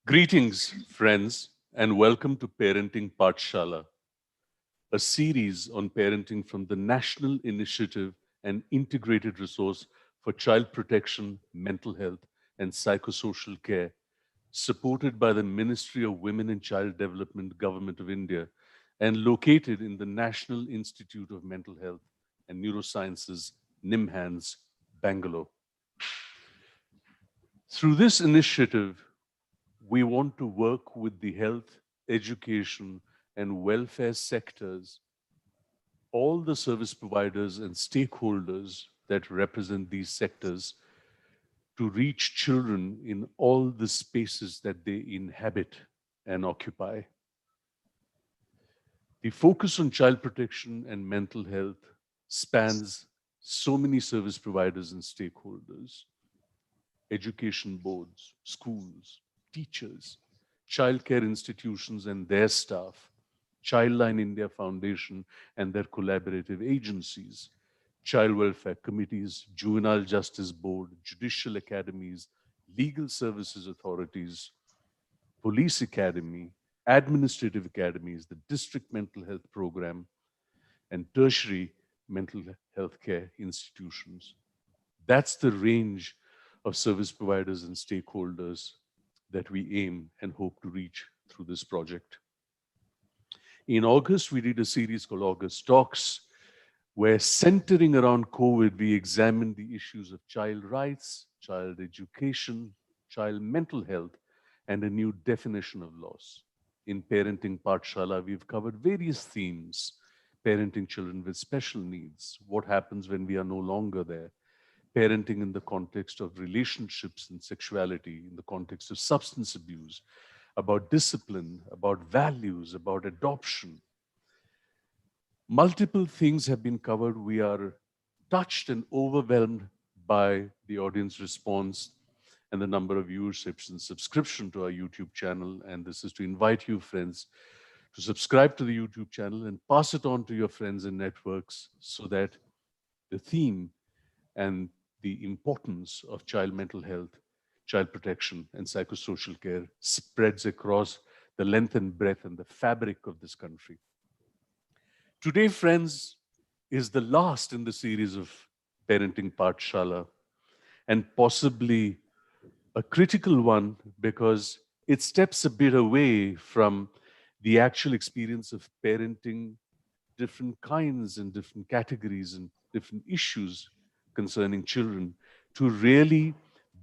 Greetings, friends, and welcome to Parenting Pathshala, a series on parenting from the National Initiative and Integrated Resource for Child Protection, Mental Health, and Psychosocial Care, supported by the Ministry of Women and Child Development, Government of India, and located in the National Institute of Mental Health and Neurosciences, NIMHANS, Bangalore. Through this initiative, we want to work with the health, education, and welfare sectors, all the service providers and stakeholders that represent these sectors to reach children in all the spaces that they inhabit and occupy. The focus on child protection and mental health spans so many service providers and stakeholders, education boards, schools, teachers, childcare institutions and their staff, Childline India Foundation and their collaborative agencies, child welfare committees, juvenile justice board, judicial academies, legal services authorities, police academy, administrative academies, the district mental health program, and tertiary mental health care institutions. That's the range of service providers and stakeholders that we aim and hope to reach through this project. In August, we did a series called August Talks, where centering around COVID, we examined the issues of child rights, child education, child mental health, and a new definition of loss. In Parenting Pathshala, we've covered various themes: parenting children with special needs, what happens when we are no longer there, parenting in the context of relationships and sexuality, in the context of substance abuse, about discipline, about values, about adoption. Multiple things have been covered. We are touched and overwhelmed by the audience response and the number of viewerships and subscription to our YouTube channel. And this is to invite you, friends, to subscribe to the YouTube channel and pass it on to your friends and networks so that the theme and the importance of child mental health, child protection, and psychosocial care spreads across the length and breadth and the fabric of this country. Today, friends, is the last in the series of Parenting Pathshala, and possibly a critical one because it steps a bit away from the actual experience of parenting different kinds and different categories and different issues concerning children to really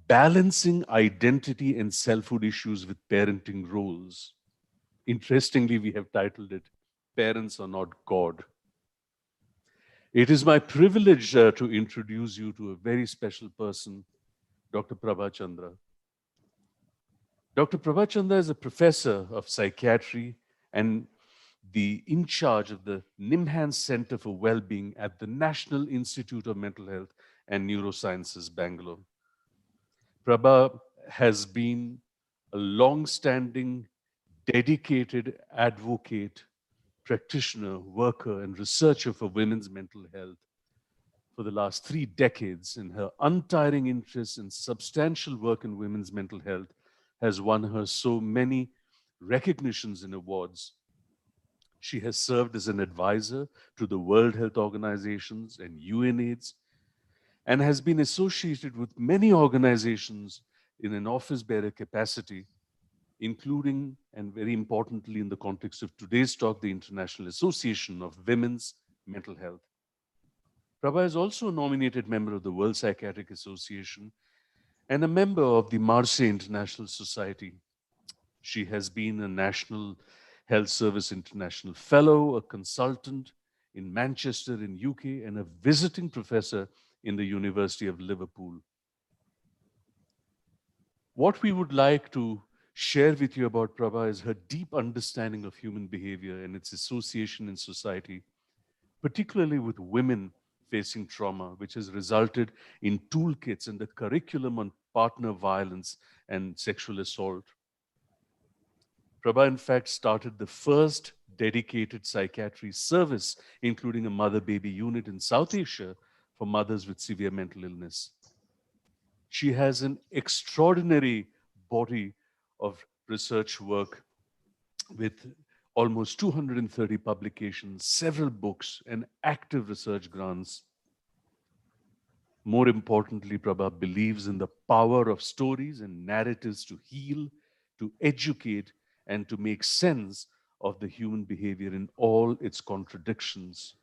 balancing identity and selfhood issues with parenting roles. Interestingly, we have titled it Parents Are Not God. It is my privilege to introduce you to a very special person, Dr. Prabha Chandra. Dr. Prabha Chandra is a professor of psychiatry and the in charge of the NIMHANS Center for Wellbeing at the National Institute of Mental Health and Neurosciences, Bangalore. Prabha has been a long-standing, dedicated advocate, practitioner, worker, and researcher for women's mental health for the last 3 decades, and her untiring interest and substantial work in women's mental health has won her so many recognitions and awards. She has served as an advisor to the World Health Organizations and UNAIDS and has been associated with many organizations in an office bearer capacity, including, and very importantly in the context of today's talk, the International Association of Women's Mental Health. Prabha is also a nominated member of the World Psychiatric Association and a member of the Marseille International Society. She has been a National Health Service International Fellow, a consultant in Manchester in UK, and a visiting professor in the University of Liverpool. What we would like to share with you about Prabha is her deep understanding of human behavior and its association in society, particularly with women facing trauma, which has resulted in toolkits and a curriculum on partner violence and sexual assault. Prabha, in fact, started the first dedicated psychiatry service, including a mother-baby unit in South Asia for mothers with severe mental illness. She has an extraordinary body of research work with almost 230 publications, several books, and active research grants. More importantly, Prabha believes in the power of stories and narratives to heal, to educate, and to make sense of the human behavior in all its contradictions.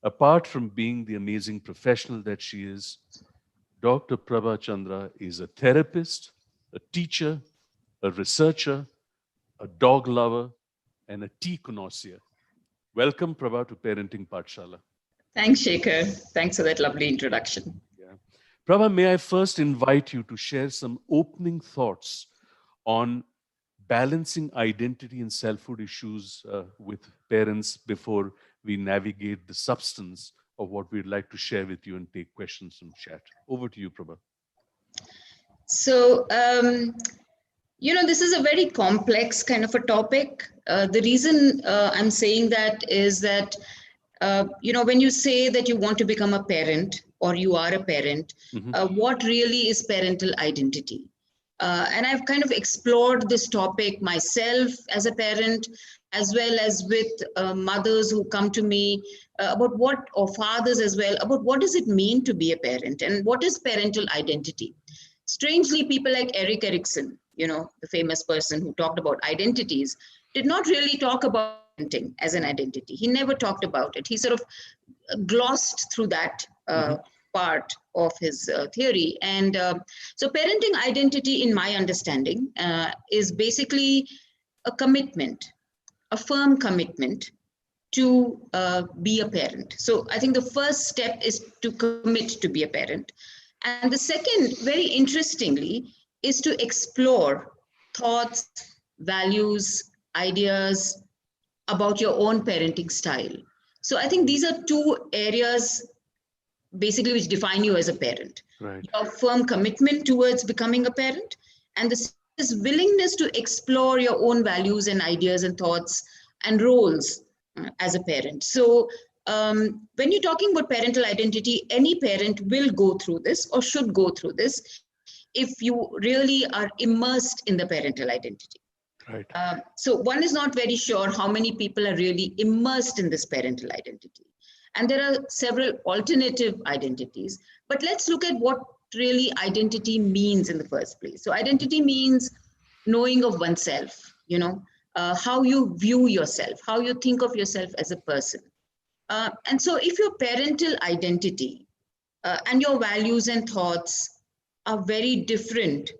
Apart from being the amazing professional that she is, Dr. Prabha Chandra is a therapist, a teacher, a researcher, a dog lover, and a tea connoisseur. Welcome, Prabha, to Parenting Pathshala. Thanks, Shekhar. Thanks for that lovely introduction. Yeah. Prabha, may I first invite you to share some opening thoughts on balancing identity and selfhood issues with parents before we navigate the substance of what we'd like to share with you and take questions from chat. Over to you, Prabha. So, this is a very complex kind of a topic. The reason I'm saying that is that, when you say that you want to become a parent or you are a parent, what really is parental identity? And I've kind of explored this topic myself as a parent, as well as with mothers who come to me about or fathers as well, about what does it mean to be a parent and what is parental identity. Strangely, people like Erik Erikson, the famous person who talked about identities, did not really talk about parenting as an identity. He never talked about it. He sort of glossed through that part of his theory. And so parenting identity, in my understanding, is basically a commitment, a firm commitment to be a parent. So I think the first step is to commit to be a parent. And the second, very interestingly, is to explore thoughts, values, ideas about your own parenting style. So I think these are two areas basically which define you as a parent. Right. Your firm commitment towards becoming a parent, and this willingness to explore your own values and ideas and thoughts and roles as a parent. So when you're talking about parental identity, any parent will go through this or should go through this if you really are immersed in the parental identity. Right. So one is not very sure how many people are really immersed in this parental identity. And there are several alternative identities, but let's look at what really identity means in the first place. So identity means knowing of oneself, how you view yourself, how you think of yourself as a person. And so if your parental identity and your values and thoughts are very different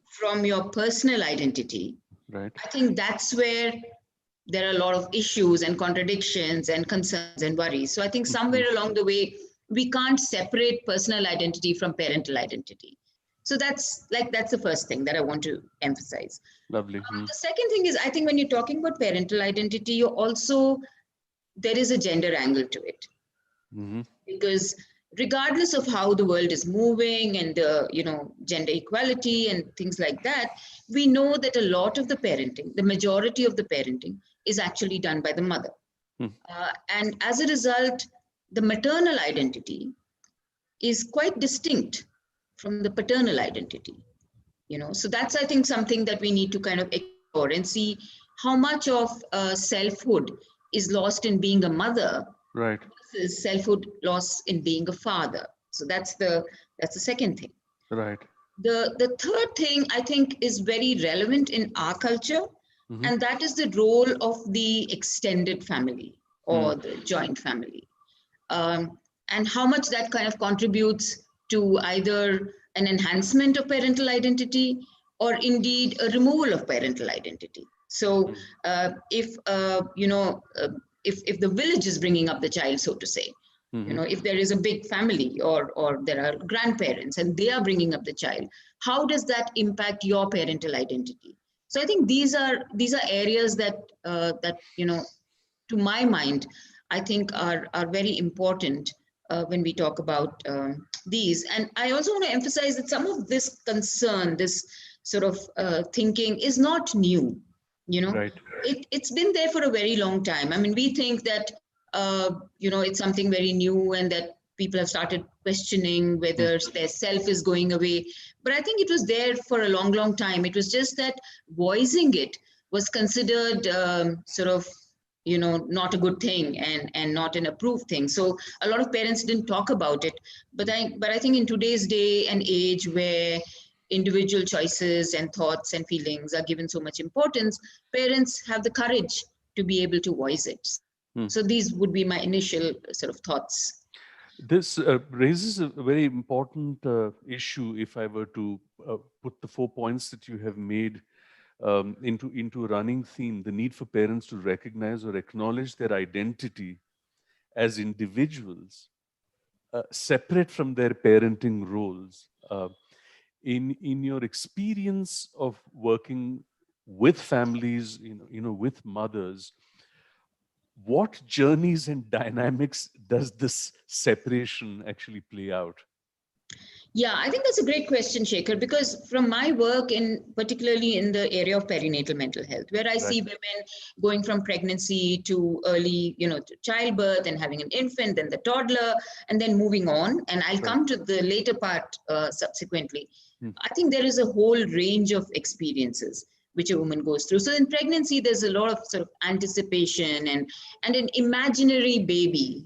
from your personal identity, right, I think that's where there are a lot of issues and contradictions and concerns and worries. So I think somewhere along the way, we can't separate personal identity from parental identity. So that's the first thing that I want to emphasize. Lovely. The second thing is, I think when you're talking about parental identity, there is a gender angle to it. Because regardless of how the world is moving and, gender equality and things like that, we know that a lot of the parenting, the majority of the parenting is actually done by the mother. And as a result, the maternal identity is quite distinct from the paternal identity. So that's, I think, something that we need to kind of explore and see how much of selfhood is lost in being a mother, right, versus selfhood lost in being a father. So that's the second thing. Right. The third thing I think is very relevant in our culture, and that is the role of the extended family or the joint family, and how much that kind of contributes to either an enhancement of parental identity or indeed a removal of parental identity. So if the village is bringing up the child, so to say, if there is a big family or there are grandparents and they are bringing up the child, how does that impact your parental identity? So I think these are areas that to my mind, I think are very important when we talk about these. And I also want to emphasize that some of this concern, this sort of thinking is not new. Right. It's been there for a very long time. I mean, we think that, it's something very new and that people have started questioning whether their self is going away. But I think it was there for a long, long time. It was just that voicing it was considered sort of, not a good thing and not an approved thing. So a lot of parents didn't talk about it. But I think in today's day and age, where individual choices and thoughts and feelings are given so much importance, parents have the courage to be able to voice it. So these would be my initial sort of thoughts. This raises a very important issue. If I were to put the 4 points that you have made into a running theme, the need for parents to recognize or acknowledge their identity as individuals, separate from their parenting roles. In your experience of working with families, with mothers, what journeys and dynamics does this separation actually play out? Yeah, I think that's a great question, Shekhar, because from my work particularly in the area of perinatal mental health, where I see women going from pregnancy to early, to childbirth and having an infant, then the toddler, and then moving on. And I'll come to the later part subsequently. I think there is a whole range of experiences which a woman goes through. So in pregnancy, there's a lot of sort of anticipation and an imaginary baby,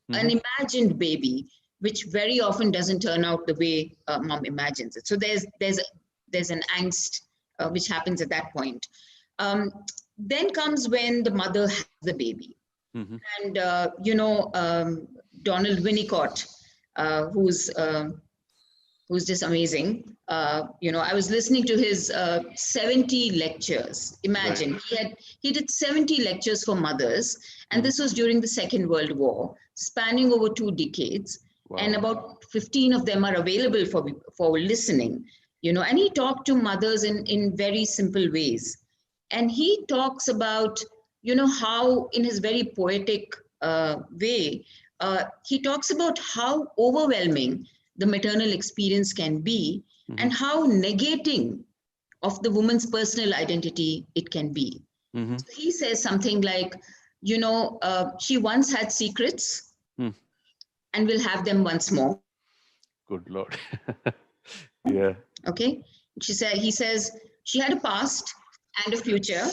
an imagined baby, which very often doesn't turn out the way mom imagines it. So there's an angst which happens at that point. Then comes when the mother has the baby. And, Donald Winnicott, who's just amazing. I was listening to his 70 lectures. Imagine, he did 70 lectures for mothers, and this was during the Second World War, spanning over 2 decades. Wow. And about 15 of them are available for listening, and he talked to mothers in very simple ways. And he talks about, how in his very poetic way, he talks about how overwhelming the maternal experience can be and how negating of the woman's personal identity it can be. So he says something like, she once had secrets and will have them once more. Good Lord. Yeah. Okay. He says she had a past and a future,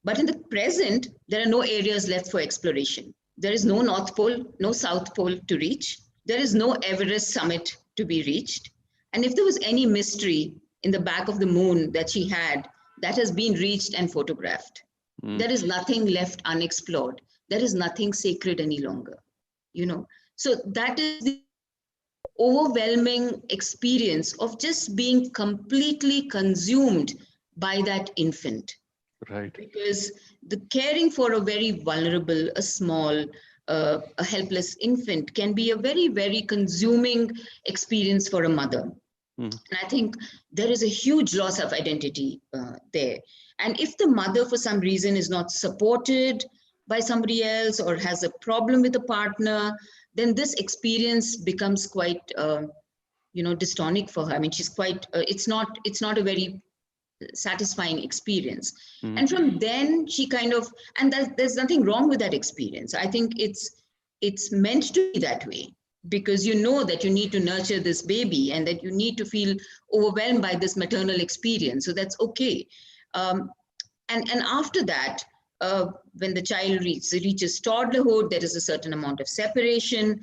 but in the present, there are no areas left for exploration. There is no North Pole, no South Pole to reach. There is no Everest summit to be reached. And if there was any mystery in the back of the moon that she had, that has been reached and photographed. There is nothing left unexplored. There is nothing sacred any longer, So that is the overwhelming experience of just being completely consumed by that infant. Right. Because the caring for a very vulnerable, a small, a helpless infant can be a very, very consuming experience for a mother. And I think there is a huge loss of identity there. And if the mother, for some reason, is not supported by somebody else or has a problem with a partner, then this experience becomes quite, dystonic for her. I mean, she's quite, it's not a very satisfying experience. And from then she kind of, and there's nothing wrong with that experience. I think it's meant to be that way, because you know that you need to nurture this baby and that you need to feel overwhelmed by this maternal experience. So that's okay. And after that, when the child reaches toddlerhood, there is a certain amount of separation,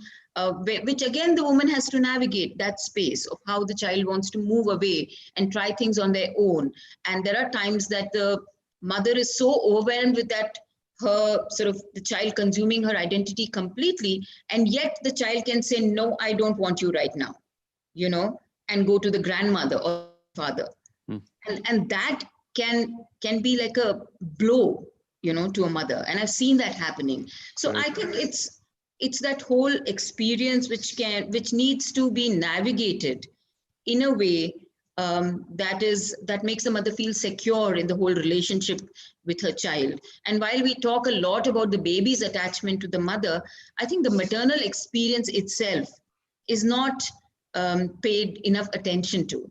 which again, the woman has to navigate that space of how the child wants to move away and try things on their own. And there are times that the mother is so overwhelmed with that, the child consuming her identity completely, and yet the child can say, no, I don't want you right now, and go to the grandmother or father. And that can be like a blow, to a mother. And I've seen that happening. So I think it's that whole experience which needs to be navigated in a way that makes the mother feel secure in the whole relationship with her child. And while we talk a lot about the baby's attachment to the mother, I think the maternal experience itself is not paid enough attention to.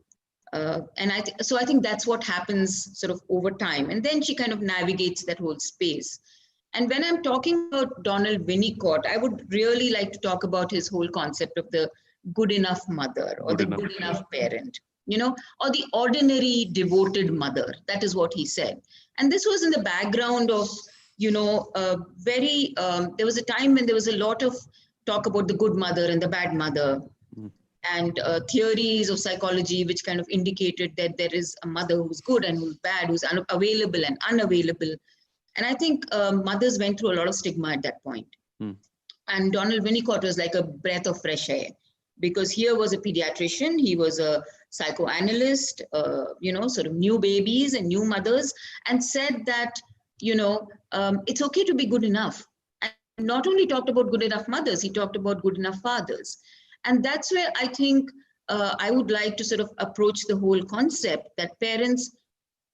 And I think that's what happens sort of over time. And then she kind of navigates that whole space. And when I'm talking about Donald Winnicott, I would really like to talk about his whole concept of the good enough mother or Good the enough. good enough parent, or the ordinary devoted mother. That is what he said. And this was in the background of, there was a time when there was a lot of talk about the good mother and the bad mother, Mm. and theories of psychology which kind of indicated that there is a mother who's good and who's bad, who's available and unavailable. And I think mothers went through a lot of stigma at that point. Mm. And Donald Winnicott was like a breath of fresh air, because here was a pediatrician, he was a psychoanalyst, sort of new babies and new mothers, and said that, it's okay to be good enough. And not only talked about good enough mothers, he talked about good enough fathers. And that's where I think I would like to sort of approach the whole concept that parents,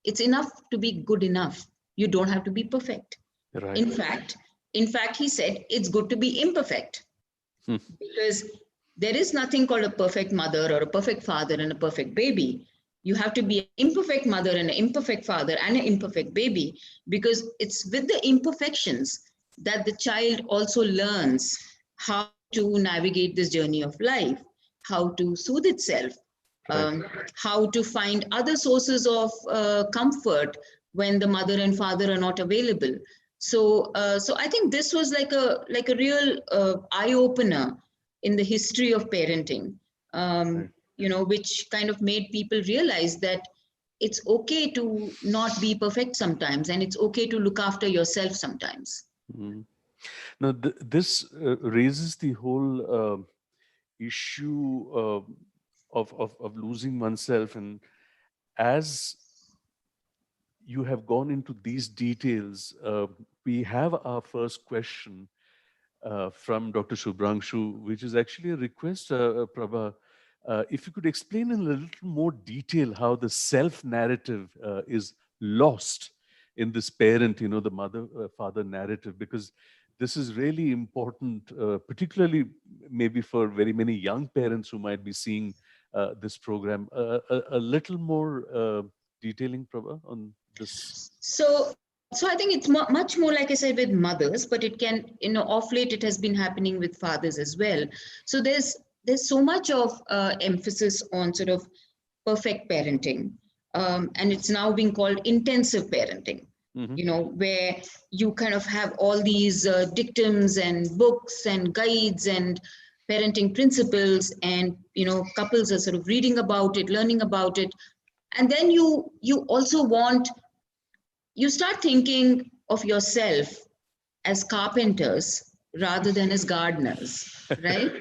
it's enough to be good enough. You don't have to be perfect. Right. In fact, he said it's good to be imperfect, Hmm. because there is nothing called a perfect mother or a perfect father and a perfect baby. You have to be an imperfect mother and an imperfect father and an imperfect baby, because it's with the imperfections that the child also learns how to navigate this journey of life, how to soothe itself, Right. how to find other sources of comfort when the mother and father are not available. So I think this was like a real eye opener in the history of parenting, Right. which kind of made people realize that it's okay to not be perfect sometimes, and it's okay to look after yourself sometimes. Mm. Now, this raises the whole issue of losing oneself. And as you have gone into these details, we have our first question from Dr. Shubhranshu, which is actually a request, Prabha. If you could explain in a little more detail how the self narrative is lost in this parent, the mother father narrative, because this is really important, particularly maybe for very many young parents who might be seeing this program. A little more detailing, Prabha, on this. So I think it's much more, like I said, with mothers, but it can, off late it has been happening with fathers as well. So there's so much of emphasis on sort of perfect parenting, and it's now being called intensive parenting. Hmm. Where you kind of have all these dictums and books and guides and parenting principles, and couples are sort of reading about it, learning about it, and then you also you start thinking of yourself as carpenters rather than as gardeners, right?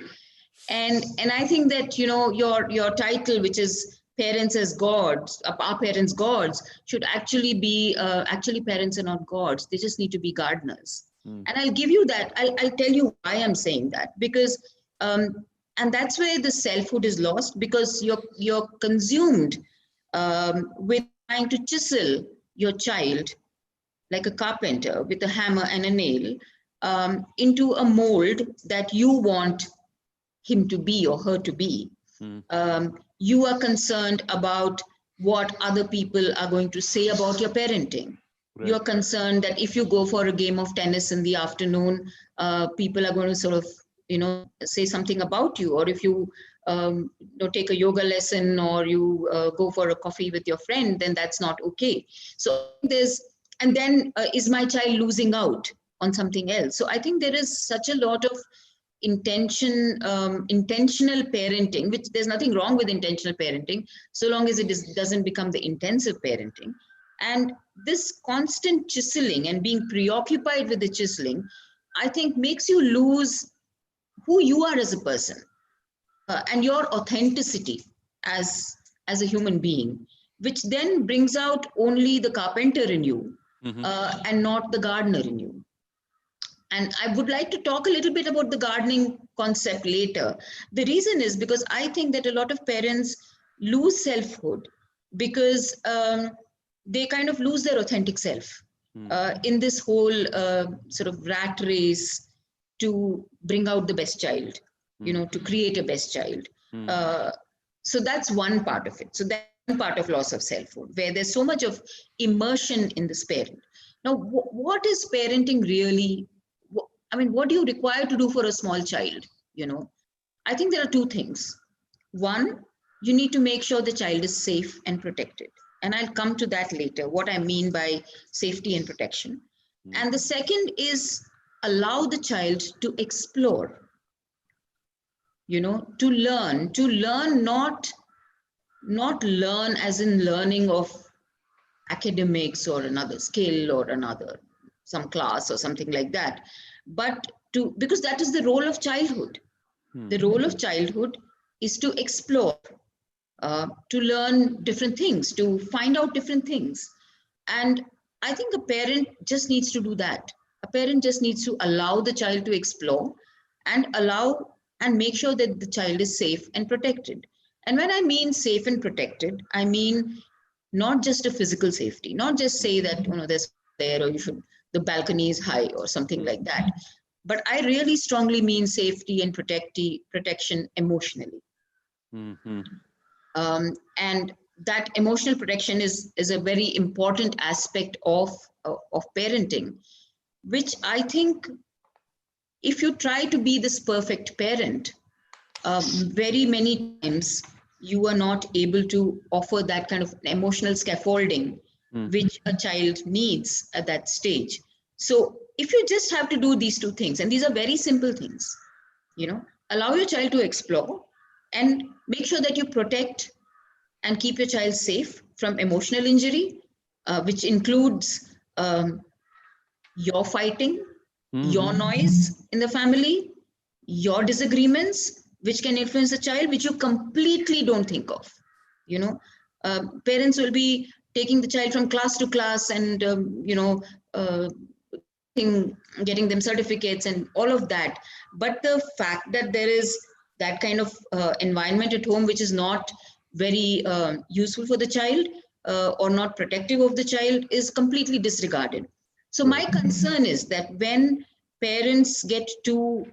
And I think that your title, which is parents as gods, our parents gods, should actually be actually parents are not gods, they just need to be gardeners. Mm. And I'll give you that, I'll tell you why I'm saying that, because and that's where the selfhood is lost, because you're consumed with trying to chisel your child like a carpenter with a hammer and a nail, into a mold that you want him to be or her to be. Mm. You are concerned about what other people are going to say about your parenting. Right. You're concerned that if you go for a game of tennis in the afternoon, people are going to sort of, say something about you. Or if you, take a yoga lesson, or you go for a coffee with your friend, then that's not okay. So and then is my child losing out on something else? So I think there is such a lot of intentional parenting, which there's nothing wrong with intentional parenting, so long as it doesn't become the intensive parenting. And this constant chiseling and being preoccupied with the chiseling, I think, makes you lose who you are as a person, and your authenticity as a human being, which then brings out only the carpenter in you, Hmm. and not the gardener in you. And I would like to talk a little bit about the gardening concept later. The reason is because I think that a lot of parents lose selfhood because they kind of lose their authentic self Mm. in this whole sort of rat race to bring out the best child, Mm. to create a best child. Mm. Uh, so that's one part of it. So that's one part of loss of selfhood, where there's so much of immersion in this parent. Now, what is parenting really? I mean, what do you require to do for a small child? You know, I think there are two things. One, you need to make sure the child is safe and protected. And I'll come to that later, what I mean by safety and protection. Mm, And the second is allow the child to explore, to learn, not learn as in learning of academics or another skill or another some class or something like that, but to, because that is the role of childhood. The mm, role of childhood is to explore, to learn different things, to find out different things. And I think a parent just needs to do that. A parent just needs to allow the child to explore and allow and make sure that the child is safe and protected. And when I mean safe and protected, I mean not just a physical safety, not just say mm, that, there's fire there or you should, the balcony is high or something mm, like that. But I really strongly mean safety and protection emotionally. mm, mm, And that emotional protection is a very important aspect of parenting, which I think if you try to be this perfect parent, very many times you are not able to offer that kind of emotional scaffolding mm. which a child needs at that stage. So if you just have to do these two things, and these are very simple things, allow your child to explore and make sure that you protect and keep your child safe from emotional injury, which includes your fighting, your Mhm. noise in the family, your disagreements, which can influence the child, which you completely don't think of. You know, Parents will be taking the child from class to class and, getting them certificates and all of that. But the fact that there is that kind of environment at home which is not very useful for the child, or not protective of the child, is completely disregarded. So my Right. concern is that when parents get too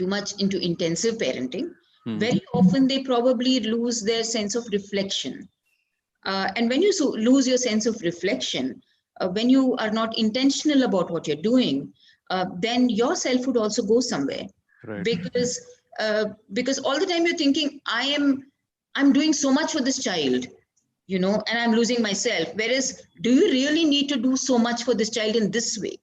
much into intensive parenting, Mm. very often they probably lose their sense of reflection. And when you lose your sense of reflection, when you are not intentional about what you're doing, then your selfhood also goes somewhere. Right. Because because all the time you're thinking, I'm doing so much for this child, and I'm losing myself. Whereas, do you really need to do so much for this child in this way?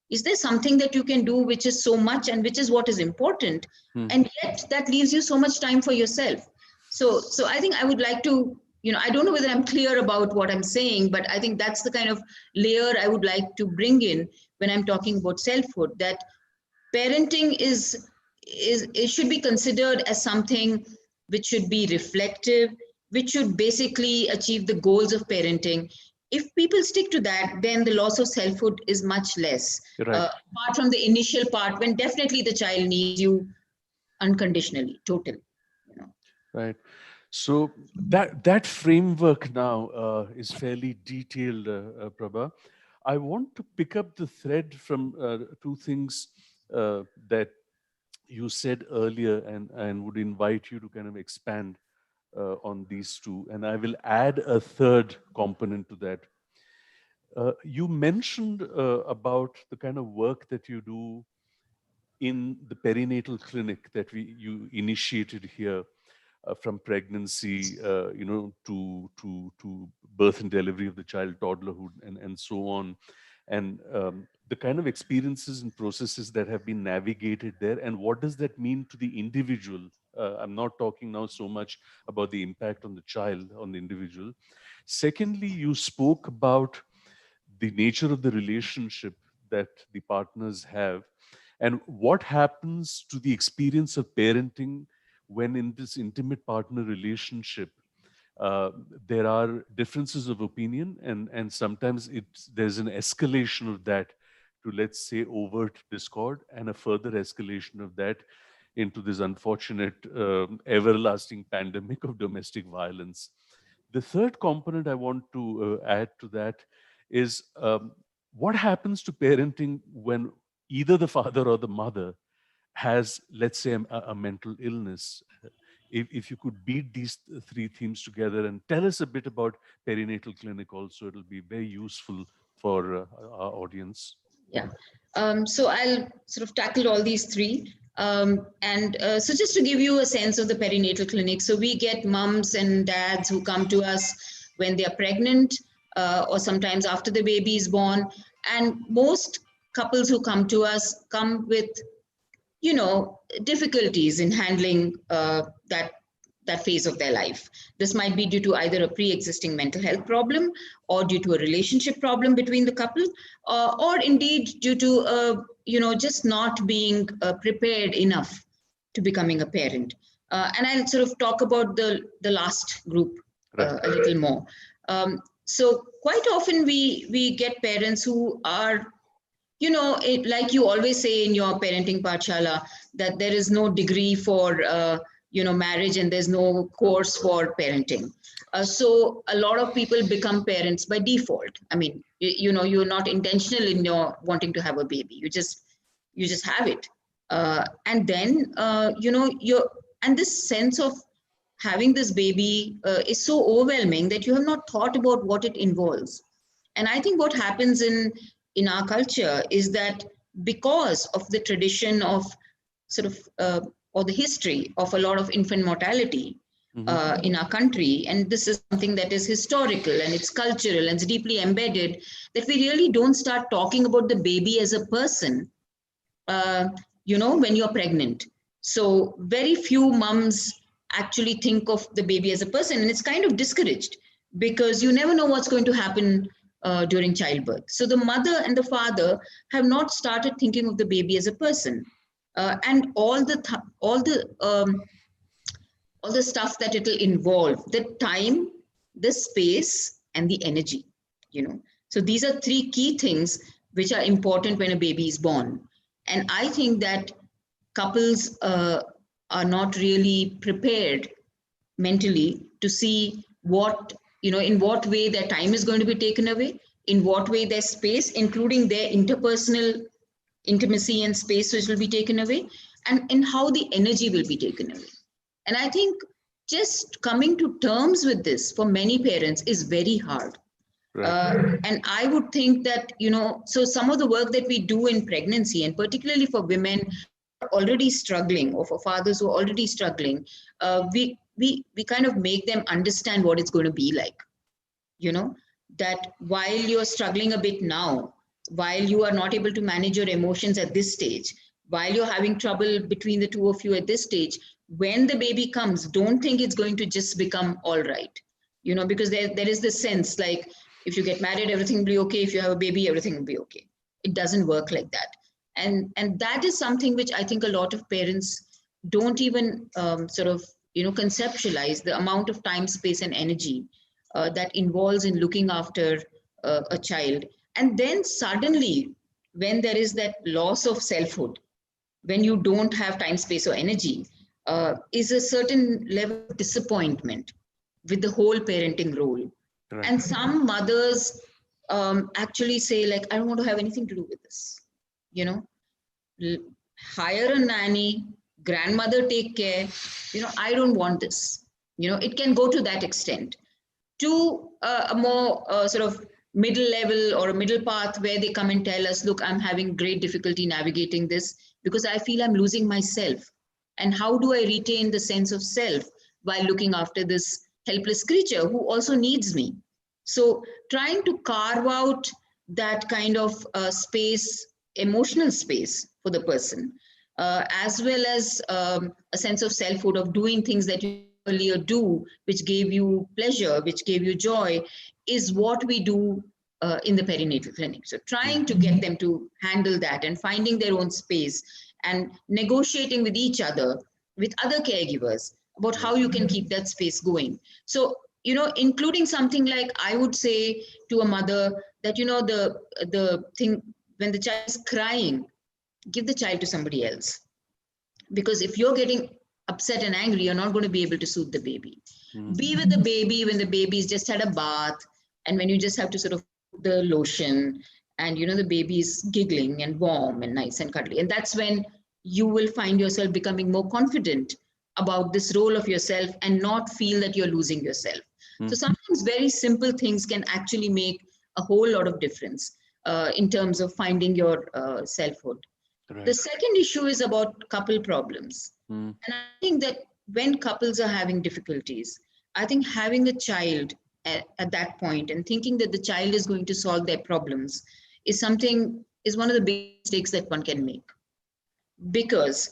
Is there something that you can do which is so much and which is what is important, Mm. and yet that leaves you so much time for yourself? So I think I would like to, I don't know whether I'm clear about what I'm saying, but I think that's the kind of layer I would like to bring in when I'm talking about selfhood. That parenting is it should be considered as something which should be reflective, which should basically achieve the goals of parenting. If people stick to that, then the loss of selfhood is much less, Right. apart from the initial part when definitely the child needs you unconditionally, totally, you know. Right. So that framework now is fairly detailed, Prabha. I want to pick up the thread from two things that you said earlier, and would invite you to kind of expand on these two. And I will add a third component to that. You mentioned about the kind of work that you do in the perinatal clinic that you initiated here, from pregnancy, to birth and delivery of the child, toddlerhood, and so on, and the kind of experiences and processes that have been navigated there, and what does that mean to the individual? I'm not talking now so much about the impact on the child, on the individual. Secondly, you spoke about the nature of the relationship that the partners have, and what happens to the experience of parenting when in this intimate partner relationship uh, there are differences of opinion, and sometimes there's an escalation of that to, let's say, overt discord, and a further escalation of that into this unfortunate everlasting pandemic of domestic violence. The third component I want to add to that is, what happens to parenting when either the father or the mother has, let's say, a mental illness. If you could beat these three themes together and tell us a bit about Perinatal Clinic also, it'll be very useful for our audience? Yeah. So I'll sort of tackle all these three. So just to give you a sense of the perinatal clinic, so we get mums and dads who come to us when they are pregnant or sometimes after the baby is born. And most couples who come to us come with, difficulties in handling that phase of their life. This might be due to either a pre-existing mental health problem or due to a relationship problem between the couple, or indeed due to just not being prepared enough to becoming a parent. And I'll sort of talk about the last group Right. a little more. So quite often we get parents who are, like you always say in your parenting pathshala, that there is no degree for marriage and there's no course for parenting. So a lot of people become parents by default. I mean, you're not intentional in your wanting to have a baby. You just have it, and then and this sense of having this baby is so overwhelming that you have not thought about what it involves. And I think what happens in our culture is that because of the tradition of sort of or the history of a lot of infant mortality in our country, and this is something that is historical and it's cultural and it's deeply embedded, that we really don't start talking about the baby as a person when you're pregnant. So very few mums actually think of the baby as a person, and it's kind of discouraged because you never know what's going to happen during childbirth. So the mother and the father have not started thinking of the baby as a person, and all the stuff that it'll involve: the time, the space, and the energy. So these are three key things which are important when a baby is born. And I think that couples are not really prepared mentally to see in what way their time is going to be taken away, in what way their space, including their interpersonal intimacy and space, which will be taken away, and in how the energy will be taken away. And I think just coming to terms with this for many parents is very hard. Right. And I would think that, so some of the work that we do in pregnancy, and particularly for women already struggling, or for fathers who are already struggling, we kind of make them understand what it's going to be like. That while you're struggling a bit now, while you are not able to manage your emotions at this stage, while you're having trouble between the two of you at this stage, when the baby comes, don't think it's going to just become all right. Because there is this sense like, if you get married, everything will be okay. If you have a baby, everything will be okay. It doesn't work like that. And that is something which I think a lot of parents don't even conceptualize, the amount of time, space, and energy that involves in looking after a child. And then suddenly, when there is that loss of selfhood, when you don't have time, space, or energy, is a certain level of disappointment with the whole parenting role. Right. And some mothers actually say, like, I don't want to have anything to do with this. Hire a nanny, grandmother take care. I don't want this. It can go to that extent. To a more sort of middle level or a middle path where they come and tell us, look, I'm having great difficulty navigating this because I feel I'm losing myself. And how do I retain the sense of self while looking after this helpless creature who also needs me? So trying to carve out that kind of space, emotional space for the person, as well as a sense of selfhood of doing things that you earlier do, which gave you pleasure, which gave you joy, is what we do in the perinatal clinic. So trying to get them to handle that and finding their own space and negotiating with each other, with other caregivers, about how you can keep that space going. So, including something like, I would say to a mother that, the thing, when the child is crying, give the child to somebody else. Because if you're getting upset and angry, you're not going to be able to soothe the baby. Be with the baby when the baby's just had a bath, and when you just have to sort of put the lotion, and the baby's giggling and warm and nice and cuddly. And that's when you will find yourself becoming more confident about this role of yourself and not feel that you're losing yourself. So sometimes very simple things can actually make a whole lot of difference in terms of finding your selfhood. The Right. second issue is about couple problems. Mm. And I think that when couples are having difficulties, I think having a child at that point and thinking that the child is going to solve their problems is one of the biggest mistakes that one can make. Because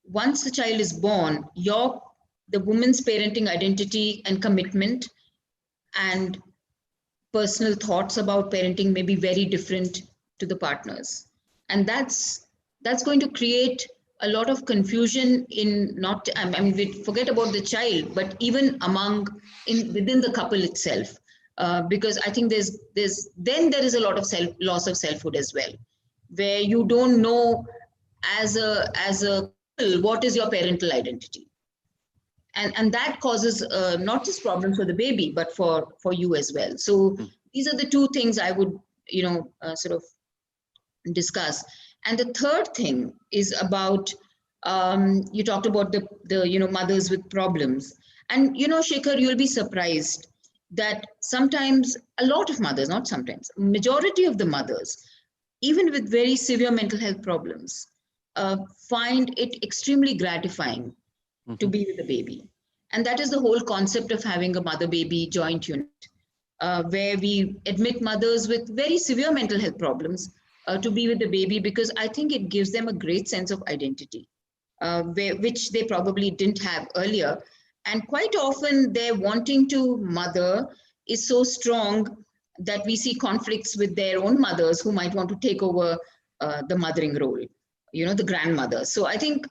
once the child is born, the woman's parenting identity and commitment and personal thoughts about parenting may be very different to the partners, and that's going to create a lot of confusion in not I mean we forget about the child, but even within the couple itself, because I think there is a lot of loss of selfhood as well, where you don't know as a couple what is your parental identity, and that causes not just problems for the baby but for you as well. So Mm. these are the two things I would sort of discuss. And the third thing is about you talked about the mothers with problems. And Shekhar, you'll be surprised that sometimes a lot of mothers, not sometimes, majority of the mothers, even with very severe mental health problems, find it extremely gratifying to Mhm. be with the baby. And that is the whole concept of having a mother baby joint unit, where we admit mothers with very severe mental health problems to be with the baby, because I think it gives them a great sense of identity, which they probably didn't have earlier. And quite often, their wanting to mother is so strong that we see conflicts with their own mothers who might want to take over the mothering role, the grandmother. So I think,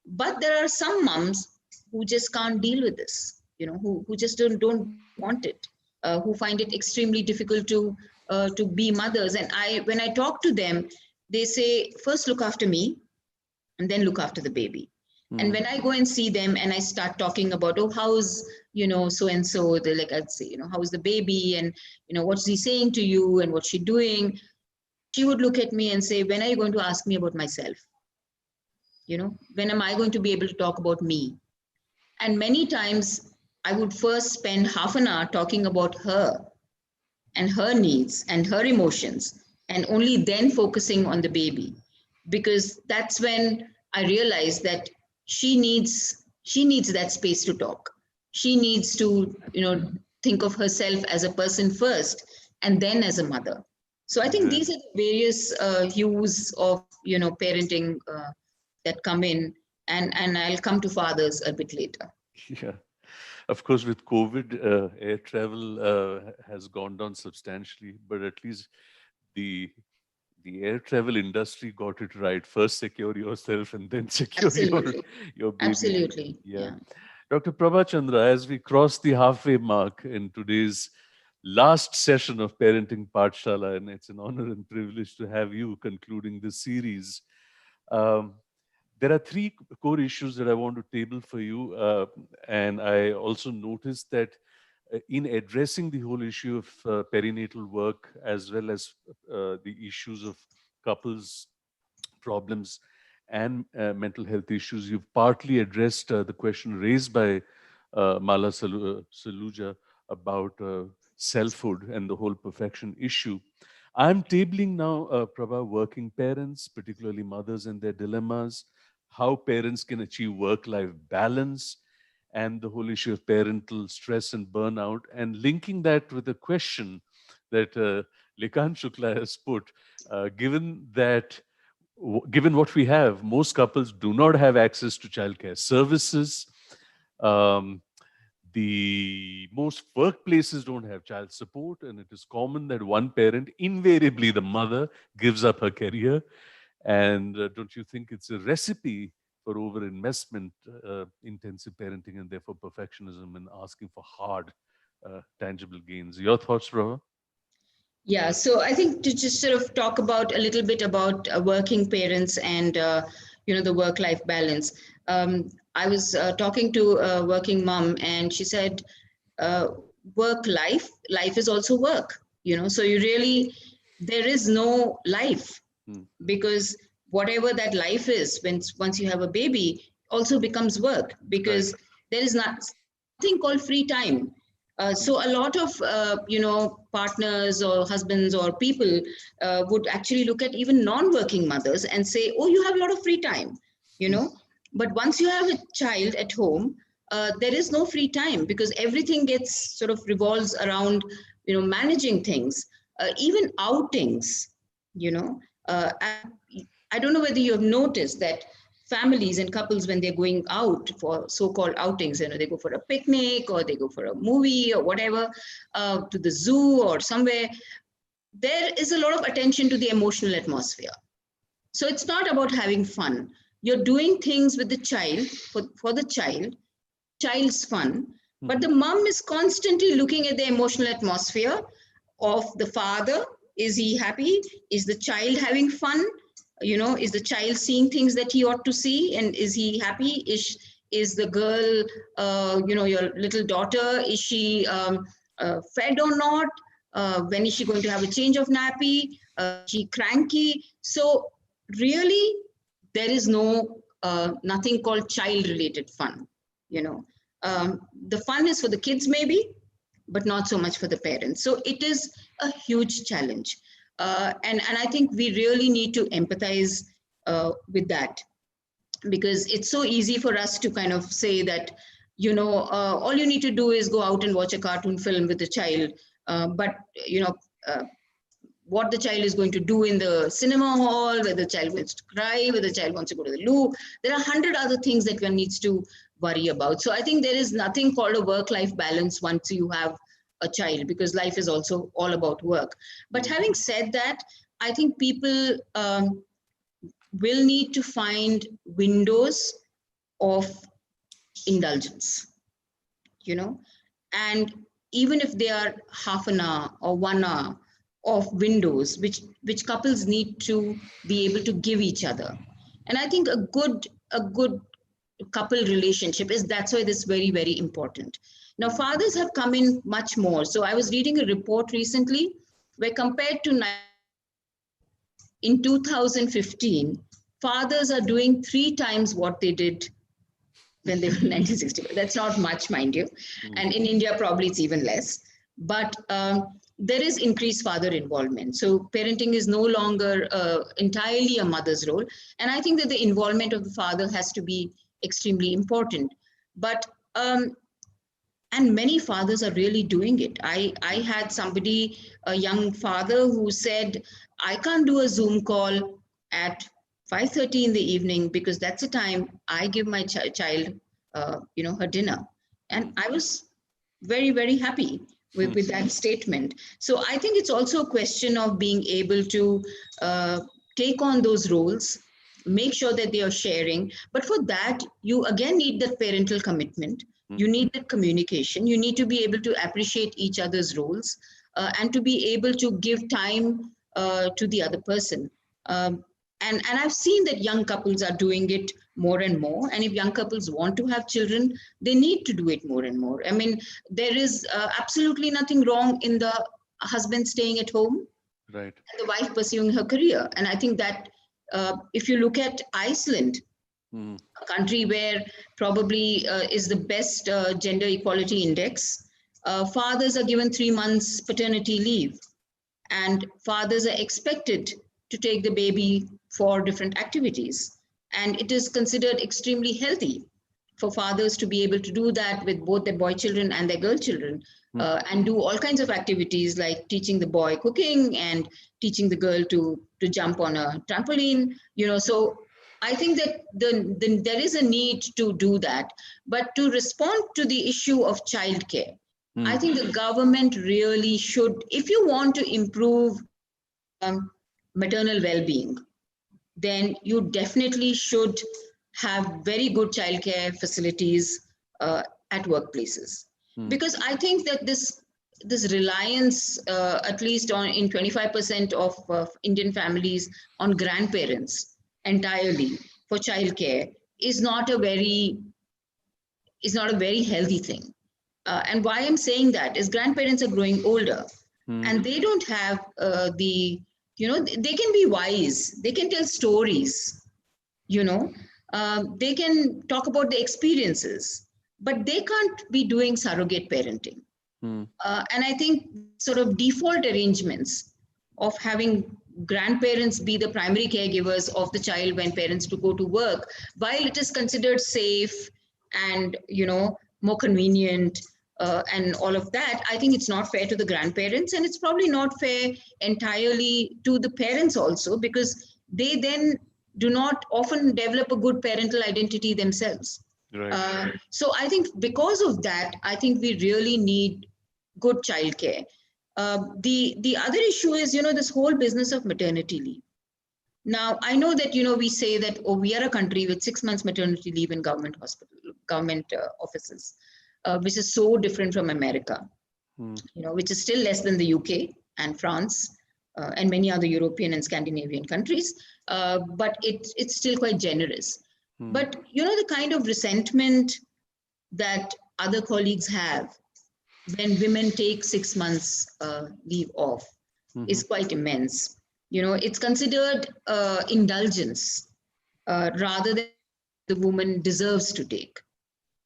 but there are some moms who just can't deal with this, who just don't want it, who find it extremely difficult to be mothers. And when I talk to them, they say, first look after me and then look after the baby. And Mm. when I go and see them and I start talking about, oh, how's, so and so, they're like, I'd say, how's the baby, and what's he saying to you, and what's she doing? She would look at me and say, when are you going to ask me about myself? When am I going to be able to talk about me? And many times I would first spend half an hour talking about her and her needs and her emotions, and only then focusing on the baby, because that's when I realized that she needs that space to talk. She needs to think of herself as a person first, and then as a mother. So I think Right. these are the various hues of parenting that come in, and I'll come to fathers a bit later. Yeah. Of course, with COVID, air travel has gone down substantially, but at least the the air travel industry got it right. First, secure yourself, and then secure Absolutely. your baby. Absolutely. Yeah. Yeah. Dr. Prabha Chandra, as we cross the halfway mark in today's last session of Parenting Pathshala, and it's an honor and privilege to have you concluding this series. Um, there are three core issues that I want to table for you. And I also noticed that in addressing the whole issue of perinatal work, as well as the issues of couples problems and mental health issues, you've partly addressed the question raised by Mala Saluja about selfhood and the whole perfection issue. I'm tabling now, Prabha, working parents, particularly mothers and their dilemmas, how parents can achieve work-life balance, and the whole issue of parental stress and burnout, and linking that with a question that Lekhan Shukla has put, given that given what we have, most couples do not have access to childcare services. Um, the most workplaces don't have child support, and it is common that one parent, invariably the mother, gives up her career. And don't you think it's a recipe for over investment, intensive parenting, and therefore perfectionism and asking for hard, tangible gains? Your thoughts, Prabha? Yeah, so I think to just sort of talk about a little bit about working parents and the work-life balance. I was talking to a working mom, and she said, uh, life is also work. So you really there is no life, Hmm. because whatever that life is, once you have a baby, also becomes work, Right. because there is nothing called free time. So a lot of partners or husbands or people would actually look at even non-working mothers and say, oh, you have a lot of free time, you know. But once you have a child at home, there is no free time, because everything gets sort of revolves around managing things, even outings, and I don't know whether you have noticed that families and couples, when they're going out for so-called outings, they go for a picnic or they go for a movie or whatever, to the zoo or somewhere, there is a lot of attention to the emotional atmosphere. So it's not about having fun. You're doing things with the child for the child's fun, but the mom is constantly looking at the emotional atmosphere of the father. Is he happy? Is the child having fun? Is the child seeing things that he ought to see, and is he happy? Is the girl, your little daughter, is she fed or not? When is she going to have a change of nappy? Is she cranky? So really, there is nothing called child related fun. The fun is for the kids maybe, but not so much for the parents. So it is a huge challenge. And I think we really need to empathize with that, because it's so easy for us to kind of say that, all you need to do is go out and watch a cartoon film with a child. But what the child is going to do in the cinema hall, whether the child wants to cry, whether the child wants to go to the loo. There are 100 other things that one needs to worry about. So I think there is nothing called a work-life balance once you have a child, because life is also all about work. But having said that, I think people will need to find windows of indulgence, and even if they are half an hour or 1 hour of windows, which couples need to be able to give each other. And I think a good couple relationship that's why this is very, very important. Now, fathers have come in much more. So I was reading a report recently where, compared to in 2015, fathers are doing 3 times what they did when they were 1960. That's not much, mind you. And in India, probably it's even less. But there is increased father involvement. So parenting is no longer entirely a mother's role. And I think that the involvement of the father has to be extremely important. But and many fathers are really doing it. I had somebody, a young father, who said, I can't do a Zoom call at 5:30 in the evening, because that's the time I give my child, her dinner. And I was very, very happy with that statement. So I think it's also a question of being able to take on those roles, make sure that they are sharing. But for that, you again need that parental commitment. You need the communication. You need to be able to appreciate each other's roles, and to be able to give time to the other person. And I've seen that young couples are doing it more and more. And if young couples want to have children, they need to do it more and more. I mean, there is absolutely nothing wrong in the husband staying at home, right, and the wife pursuing her career. And I think that if you look at Iceland, a country where probably is the best gender equality index, fathers are given 3 months paternity leave, and fathers are expected to take the baby for different activities. And it is considered extremely healthy for fathers to be able to do that with both their boy children and their girl children, and do all kinds of activities like teaching the boy cooking and teaching the girl to jump on a trampoline. So I think that there is a need to do that. But to respond to the issue of childcare, I think the government really should, if you want to improve maternal well-being, then you definitely should have very good childcare facilities at workplaces. Because I think that this reliance, at least in 25% of Indian families, on grandparents entirely for childcare is not a very healthy thing. And why I'm saying that is, grandparents are growing older, and they don't have they can be wise, they can tell stories, they can talk about the experiences, but they can't be doing surrogate parenting. Hmm. And I think sort of default arrangements of having grandparents be the primary caregivers of the child when parents to go to work, while it is considered safe and more convenient and all of that, I think it's not fair to the grandparents, and it's probably not fair entirely to the parents also, because they then do not often develop a good parental identity themselves. Right. So I think because of that, I think we really need good childcare. The other issue is this whole business of maternity leave. Now I know that we say that, oh, we are a country with 6 months maternity leave in government offices, which is so different from America, Hmm. which is still less than the UK and France and many other European and Scandinavian countries, but it's still quite generous. Hmm. But the kind of resentment that other colleagues have when women take 6 months leave off Hmm. is quite immense. It's considered indulgence rather than the woman deserves to take.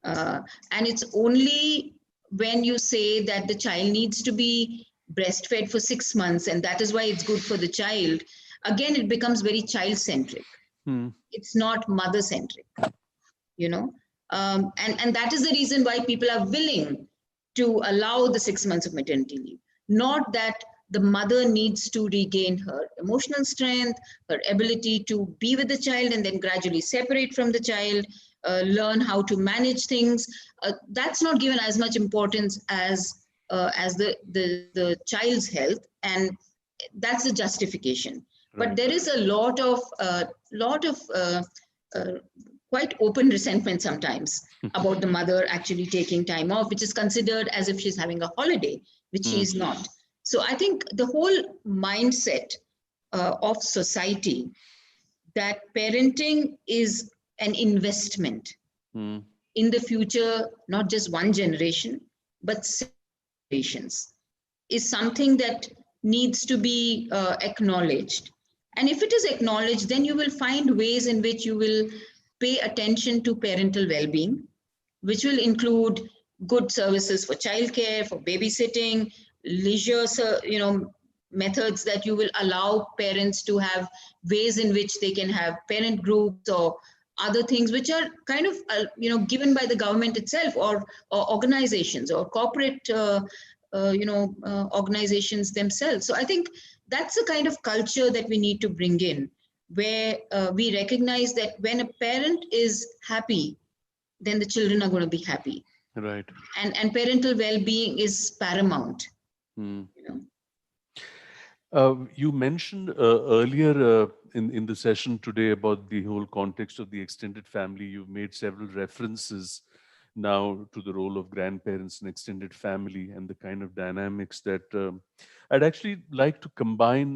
Uh, and it's only when you say that the child needs to be breastfed for 6 months and that is why it's good for the child, again, it becomes very child centric. Hmm. It's not mother centric, you know. And that is the reason why people are willing to allow the 6 months of maternity leave. Not that the mother needs to regain her emotional strength, her ability to be with the child and then gradually separate from the child, learn how to manage things. That's not given as much importance as the child's health, and that's the justification. But Right. there is a lot of uh, quite open resentment sometimes about the mother actually taking time off, which is considered as if she's having a holiday, which she Hmm. is not. So I think the whole mindset of society that parenting is an investment Hmm. in the future, not just one generation, but generations, is something that needs to be acknowledged. And if it is acknowledged, then you will find ways in which you will pay attention to parental well being, which will include good services for childcare, for babysitting, leisure, methods that you will allow parents to have ways in which they can have parent groups or other things which are kind of given by the government itself, or organizations or corporate organizations themselves. So I think that's the kind of culture that we need to bring in, where we recognize that when a parent is happy, then the children are going to be happy, Right. and parental well-being is paramount. Hmm. you know You mentioned earlier in the session today about the whole context of the extended family. You've made several references now to the role of grandparents in extended family and the kind of dynamics that I'd actually like to combine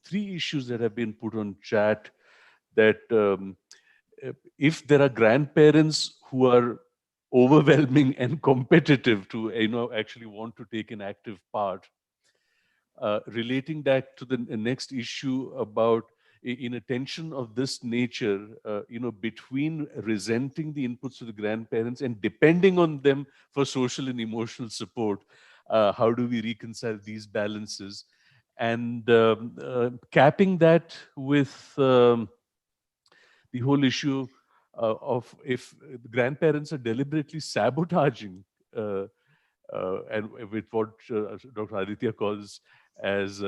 three issues that have been put on chat. That if there are grandparents who are overwhelming and competitive to actually want to take an active part, relating that to the next issue about in a tension of this nature, between resenting the inputs of the grandparents and depending on them for social and emotional support, how do we reconcile these balances? And capping that with the whole issue of if the grandparents are deliberately sabotaging and with what Dr. Aditya calls as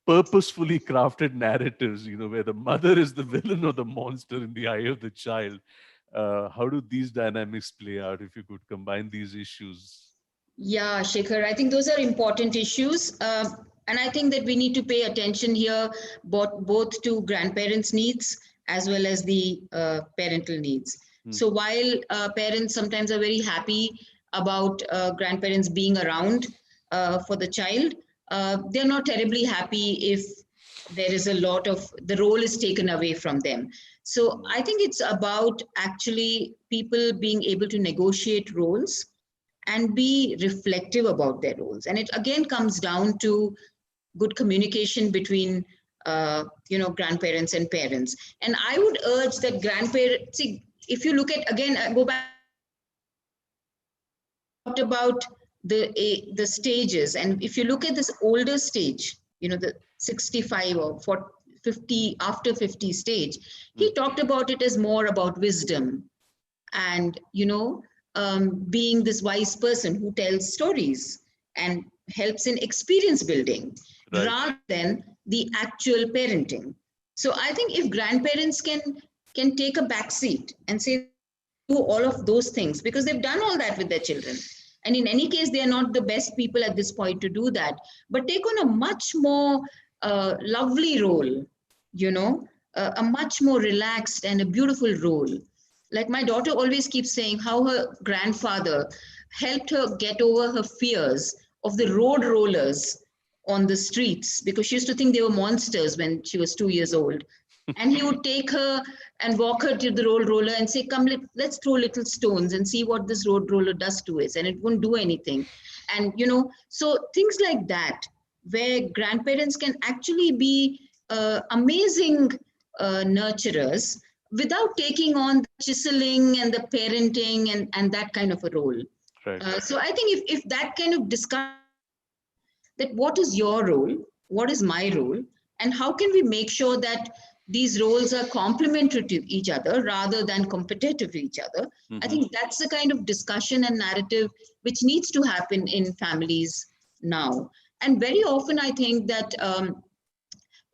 purposefully crafted narratives, where the mother is the villain or the monster in the eye of the child. How do these dynamics play out if you could combine these issues? Yeah, Shekhar, I think those are important issues. And I think that we need to pay attention here, both to grandparents' needs as well as the parental needs. Hmm. So while parents sometimes are very happy about grandparents being around for the child, they're not terribly happy if there is a lot of the role is taken away from them. So I think it's about actually people being able to negotiate roles and be reflective about their roles. And it again comes down to good communication between grandparents and parents. And I would urge that grandparents, see, if you look at, again, I go back talked about the stages. And if you look at this older stage, the 65 or 40, 50, after 50 stage, he talked about it as more about wisdom and, being this wise person who tells stories and helps in experience building rather than the actual parenting. So I think if grandparents can take a back seat and say do all of those things because they've done all that with their children. And in any case, they are not the best people at this point to do that, but take on a much more lovely role, a much more relaxed and a beautiful role. Like my daughter always keeps saying how her grandfather helped her get over her fears of the road rollers on the streets because she used to think they were monsters when she was 2 years old. And he would take her and walk her to the road roller and say, come, let's throw little stones and see what this road roller does to us. And it won't do anything. And, so things like that, where grandparents can actually be amazing nurturers without taking on the chiseling and the parenting and that kind of a role. So I think if that kind of discussion, that what is your role, what is my role, and how can we make sure that these roles are complementary to each other rather than competitive to each other. I think that's the kind of discussion and narrative which needs to happen in families now. And very often I think that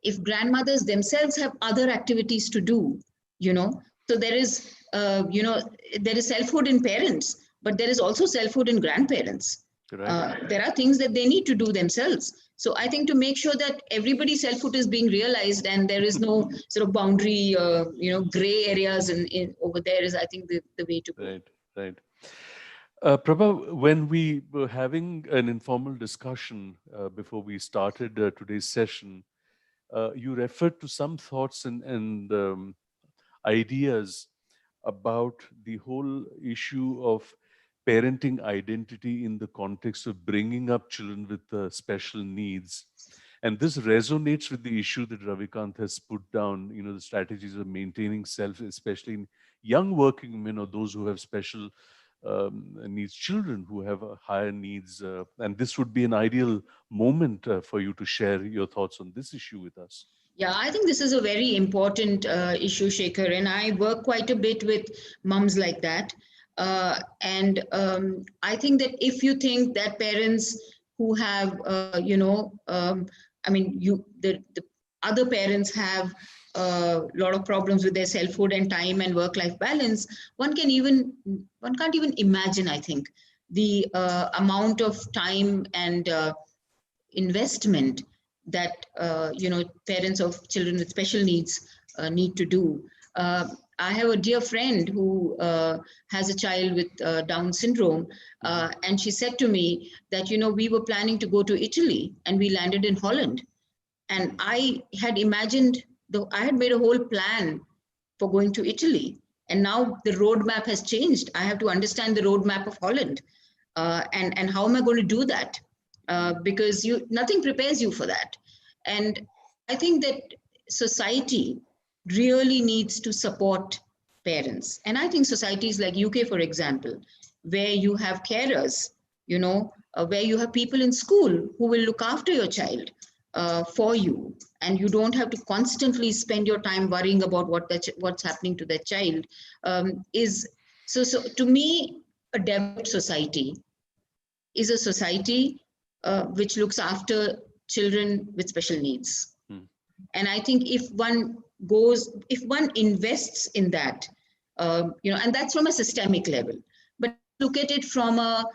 if grandmothers themselves have other activities to do, so there is, there is selfhood in parents, but there is also selfhood in grandparents. There are things that they need to do themselves. So I think to make sure that everybody's selfhood is being realized and there is no sort of boundary, gray areas in over there is, I think, the way to go. Right. Prabha, when we were having an informal discussion before we started today's session, you referred to some thoughts and ideas about the whole issue of parenting identity in the context of bringing up children with special needs. And this resonates with the issue that Ravikant has put down, the strategies of maintaining self, especially in young working women or those who have special needs children who have higher needs. And this would be an ideal moment for you to share your thoughts on this issue with us. Yeah, I think this is a very important issue, Shekhar, and I work quite a bit with mums like that. And I think that if you think that parents who have, the other parents have a lot of problems with their selfhood and time and work-life balance, one can't even imagine, I think, the amount of time and investment that parents of children with special needs need to do. I have a dear friend who has a child with Down syndrome, and she said to me that we were planning to go to Italy and we landed in Holland, and I had imagined I had made a whole plan for going to Italy, and now the roadmap has changed. I have to understand the roadmap of Holland, and how am I going to do that? Because nothing prepares you for that. And I think that society really needs to support parents. And I think societies like UK, for example, where you have carers, where you have people in school who will look after your child for you, and you don't have to constantly spend your time worrying about what's happening to that child, is so to me, a developed society is a society which looks after children with special needs. And I think if one invests in that, and that's from a systemic level, but look at it from a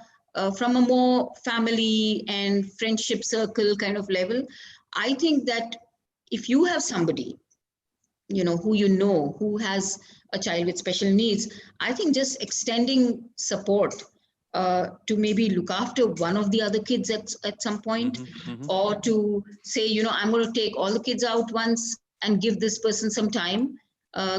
more family and friendship circle kind of level, I think that if you have somebody, who has a child with special needs, I think just extending support to maybe look after one of the other kids at some point, or to say, I'm going to take all the kids out once and give this person some time,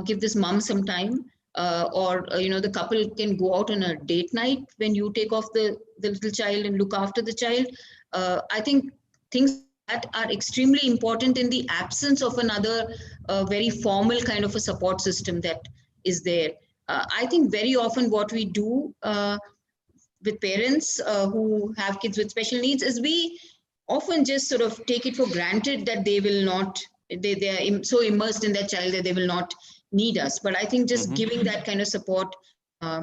give this mom some time, or the couple can go out on a date night when you take off the little child and look after the child. I think things that are extremely important in the absence of another very formal kind of a support system that is there. I think very often what we do with parents who have kids with special needs is we often just sort of take it for granted that they will not, they are so immersed in their child that they will not need us. But I think just Hmm. giving that kind of support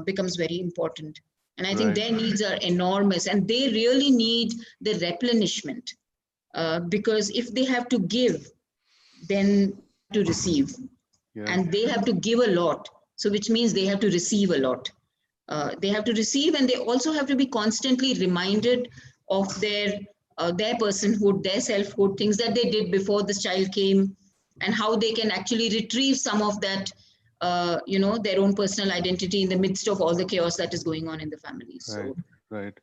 becomes very important. And I think Right. their needs are enormous and they really need the replenishment, because if they have to give, then they have to receive, Yeah. and they have to give a lot. So, which means they have to receive a lot. They have to receive, and they also have to be constantly reminded of their personhood, their selfhood, things that they did before this child came, and how they can actually retrieve some of that, their own personal identity in the midst of all the chaos that is going on in the family. Right. So, Right.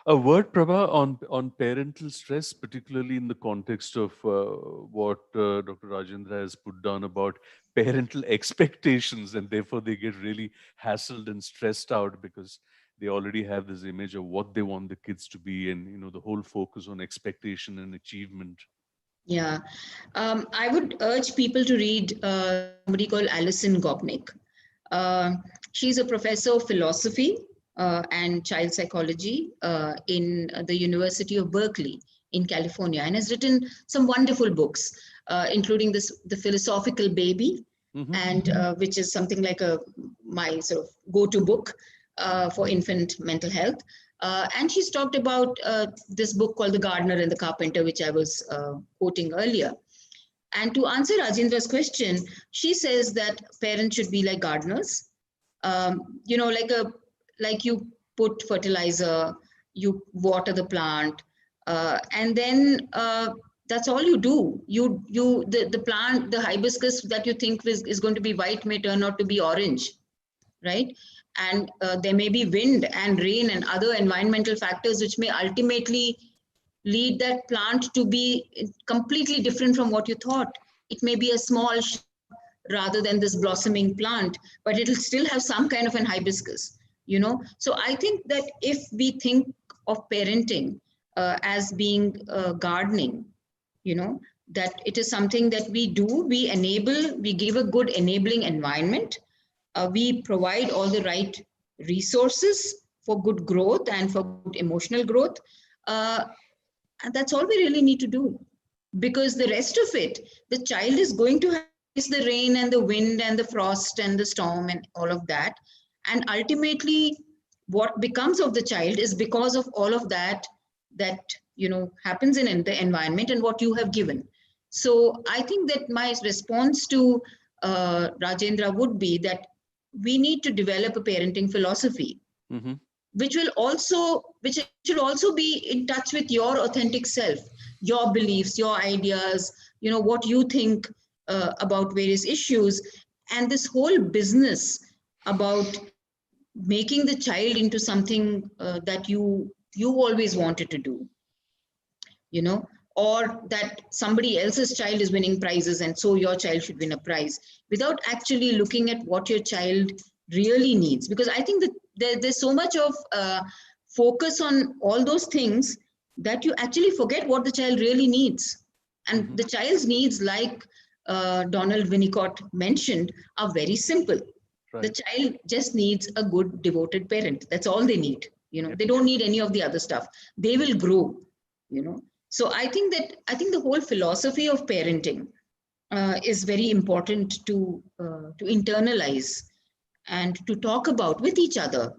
A word, Prabha, on parental stress, particularly in the context of what Dr. Rajendra has put down about parental expectations, and therefore they get really hassled and stressed out because they already have this image of what they want the kids to be, and the whole focus on expectation and achievement. yeah, I would urge people to read somebody called Alison Gopnik. Uh, she's a professor of philosophy and child psychology in the University of Berkeley in California, and has written some wonderful books, including The Philosophical Baby, Hmm. and which is something like my sort of go-to book for infant mental health. And she's talked about this book called The Gardener and the Carpenter, which I was quoting earlier. And to answer Rajendra's question, she says that parents should be like gardeners. Like you put fertilizer, you water the plant, and then that's all you do. The plant, the hibiscus that you think is going to be white may turn out to be orange, right? And there may be wind and rain and other environmental factors which may ultimately lead that plant to be completely different from what you thought. It may be a small rather than this blossoming plant, but it'll still have some kind of an hibiscus. So I think that if we think of parenting as being gardening, you know, that it is something that we do, we enable, we give a good enabling environment, we provide all the right resources for good growth and for good emotional growth. Uh, and that's all we really need to do, because the rest of it, the child is going to have to face the rain and the wind and the frost and the storm and all of that. And ultimately, what becomes of the child is because of all of that happens in the environment and what you have given. So I think that my response to Rajendra would be that we need to develop a parenting philosophy Hmm. which should also be in touch with your authentic self, your beliefs, your ideas, what you think about various issues. And this whole business about making the child into something that you always wanted to do, you know, or that somebody else's child is winning prizes and so your child should win a prize, without actually looking at what your child really needs. Because I think that there's so much of focus on all those things that you actually forget what the child really needs. And Hmm. the child's needs, like Donald Winnicott mentioned, are very simple. The Right. child just needs a good devoted parent. That's all they need. Yeah. They don't need any of the other stuff. They will grow. you know so I think the whole philosophy of parenting is very important to internalize and to talk about with each other,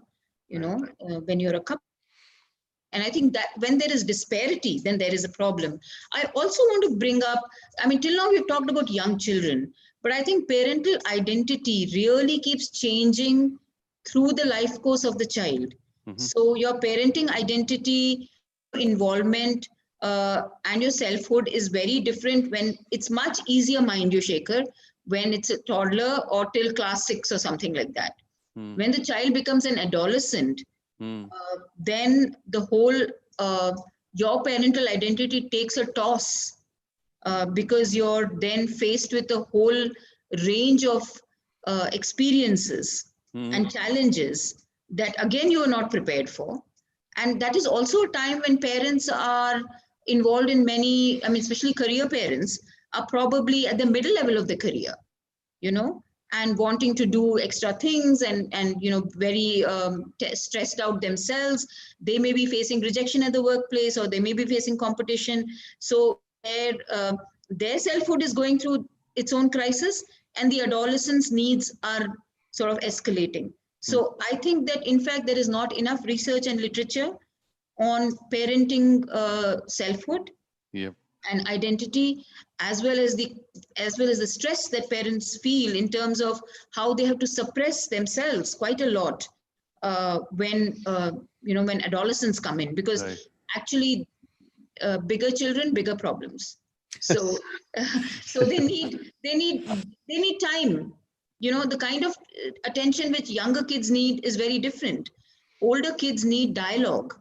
Right. when you're a couple. And I think that when there is disparity, then there is a problem. I also want to bring up, I mean, till now we've talked about young children, but I think parental identity really keeps changing through the life course of the child. Hmm. So your parenting identity and your involvement and your selfhood is very different when it's much easier, mind you, Shekhar, when it's a toddler or till class 6 or something like that. Hmm. When the child becomes an adolescent, Hmm. then the whole your parental identity takes a toss, because you're then faced with a whole range of experiences Hmm. and challenges that again you are not prepared for. And that is also a time when parents are involved in many, I mean, especially career parents are probably at the middle level of the career, you know and wanting to do extra things, and very stressed out themselves. They may be facing rejection at the workplace, or they may be facing competition. So their selfhood is going through its own crisis, and the adolescents' needs are sort of escalating. Mm. So I think that in fact there is not enough research and literature on parenting selfhood Yep. and identity, as well as the stress that parents feel in terms of how they have to suppress themselves quite a lot when adolescents come in, because Right. actually bigger children, bigger problems. So so they need time. The kind of attention which younger kids need is very different. Older kids need dialogue,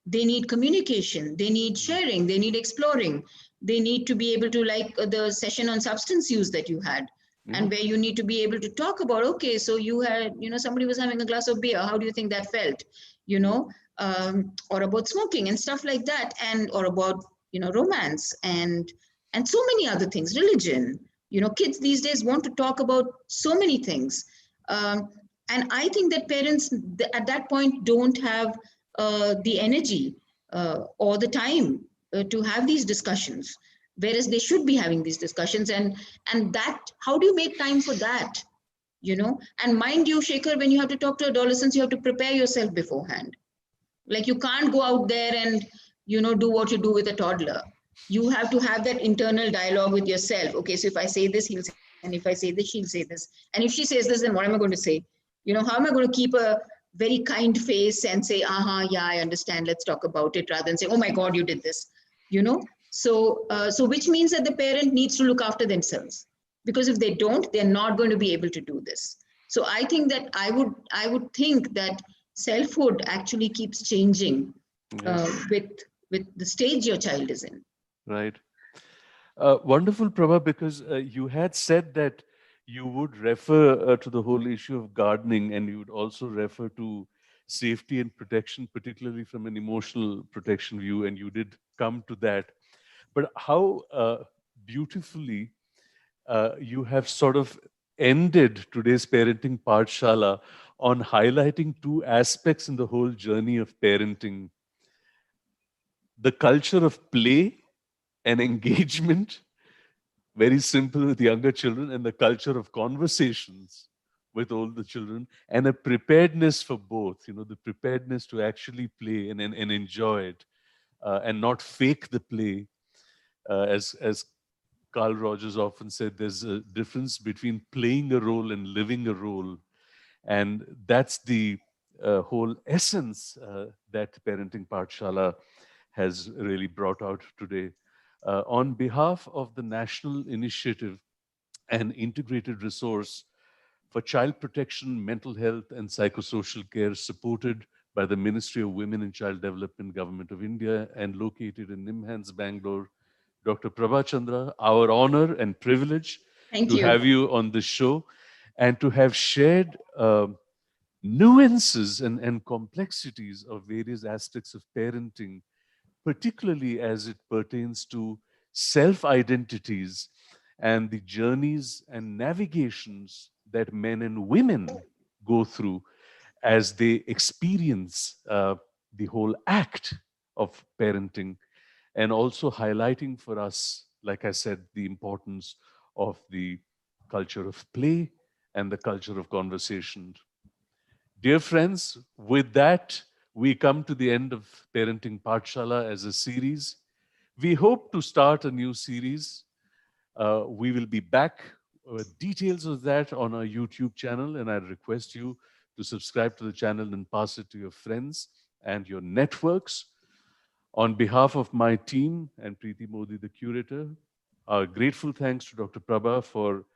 they need communication, they need Mm. sharing, they need exploring, they need to be able to, like the session on substance use that you had, Mhm. and where you need to be able to talk about, okay, so you had, somebody was having a glass of beer, how do you think that felt, you Mm. know or about smoking and stuff like that, and or about romance, and so many other things, religion. Kids these days want to talk about so many things. And I think that parents at that point don't have the energy or the time to have these discussions, whereas they should be having these discussions. And that, how do you make time for that? And mind you, Shekhar, when you have to talk to adolescents, you have to prepare yourself beforehand. Like, you can't go out there and do what you do with a toddler. You have to have that internal dialogue with yourself. Okay, so if I say this, he'll say this, and if I say this, she'll say this, and if she says this, then what am I going to say? How am I going to keep a very kind face and say, yeah, I understand, let's talk about it, rather than say, oh my god, you did this. So which means that the parent needs to look after themselves, because if they don't, they're not going to be able to do this. So I think that I would think that selfhood actually keeps changing Yeah. with the stage your child is in. Right. Wonderful, Prabha, because you had said that you would refer to the whole issue of gardening, and you would also refer to safety and protection, particularly from an emotional protection view, and you did come to that. But how beautifully you have sort of ended today's parenting Pathshala on highlighting two aspects in the whole journey of parenting: the culture of play and engagement, very simple with younger children, and the culture of conversations with older children, and a preparedness for both, the preparedness to actually play and enjoy it, and not fake the play. As Carl Rogers often said, there's a difference between playing a role and living a role. And that's the whole essence that Parenting Pathshala has really brought out today. On behalf of the National Initiative and Integrated Resource for Child Protection, Mental Health, and Psychosocial Care, supported by the Ministry of Women and Child Development, Government of India, and located in NIMHANS, Bangalore, Dr. Prabha Chandra, our honor and privilege Thank to you. have you on this show and to have shared nuances and complexities of various aspects of parenting, particularly as it pertains to self identities and the journeys and navigations that men and women go through as they experience the whole act of parenting, and also highlighting for us, like I said, the importance of the culture of play and the culture of conversation. Dear friends, with that, we come to the end of Parenting Pathshala as a series. We hope to start a new series. We will be back with details of that on our YouTube channel, and I request you to subscribe to the channel and pass it to your friends and your networks. On behalf of my team and Preeti Modi, the curator, our grateful thanks to Dr. Prabha for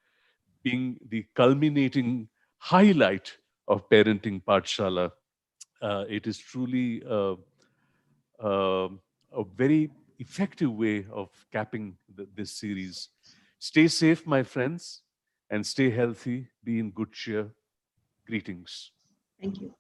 being the culminating highlight of Parenting Pathshala. It is truly a very effective way of capping this series. Stay safe, my friends, and stay healthy. Be in good cheer. Greetings. Thank you.